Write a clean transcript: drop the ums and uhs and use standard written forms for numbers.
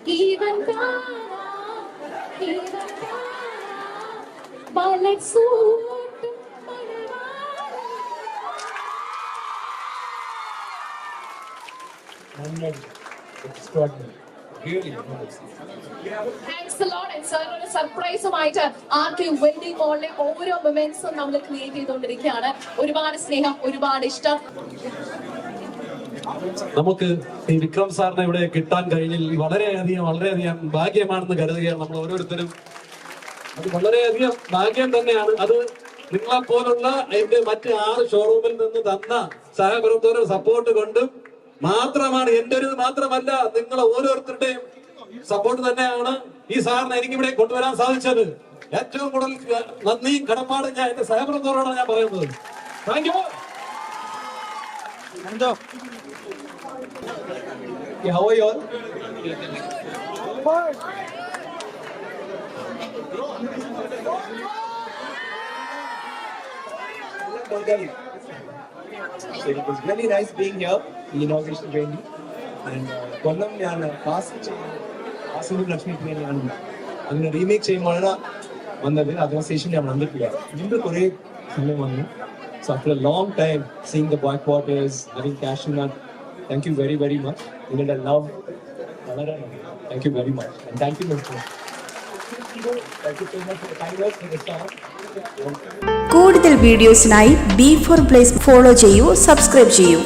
even ballet suit extraordinary. Really, thanks a lot. And sir, ഒരു സർപ്രൈസുമായിട്ട് ആർക്കെ wedding മോളിലെ ഓരോ മൊമെന്റ്സും നമ്മൾ create ചെയ്തുകൊണ്ടിരിക്കുകയാണ്. ഒരുപാട് സ്നേഹം, ഒരുപാട് ഇഷ്ടം. നമുക്ക് ഈ വിക്രം സാറിനെ ഇവിടെ കിട്ടാൻ കഴിഞ്ഞിൽ വളരെയധികം ഭാഗ്യമാണെന്ന് കരുതുകയാണ് നമ്മൾ ഓരോരുത്തരും. അത് വളരെയധികം ഭാഗ്യം തന്നെയാണ്. അത് നിങ്ങളെ പോലുള്ള എന്റെ മറ്റ് 6 ഷോറൂമിൽ നിന്ന് തന്ന സഹപ്രവർത്തകരുടെ സപ്പോർട്ട് കൊണ്ടും മാത്രമാണ്. എന്റെ ഒരു മാത്രമല്ല, നിങ്ങളെ ഓരോരുത്തരുടെയും സപ്പോർട്ട് തന്നെയാണ് ഈ സാറിനെ എനിക്കിവിടെ കൊണ്ടുവരാൻ സാധിച്ചത്. ഏറ്റവും കൂടുതൽ നന്ദിയും കടപ്പാടും ഞാൻ എന്റെ സഹപ്രവർത്തകരോടാണ് ഞാൻ പറയുന്നത്. Thank you. how are you all? So it was really nice being here, the inauguration venue. And Kollam ഞാൻ കാസിനും ലക്ഷ്മി ഞാൻ അങ്ങനെ റീമേക്ക് ചെയ്യുമ്പോഴാണ് വന്നത്. അതിനുശേഷം ഞാൻ വന്നിട്ടില്ല. മുമ്പ് കുറേ സിനിമ വന്നു. So after a long time seeing the boycotters, having cashew nut, thank you very, very much. നിങ്ങളുടെ love വളരെ thank you very much. And thank you so much for the kind words for the song. കൂടുതൽ വീഡിയോസിനായി B4 Place follow ചെയ്യൂ, subscribe ചെയ്യൂ.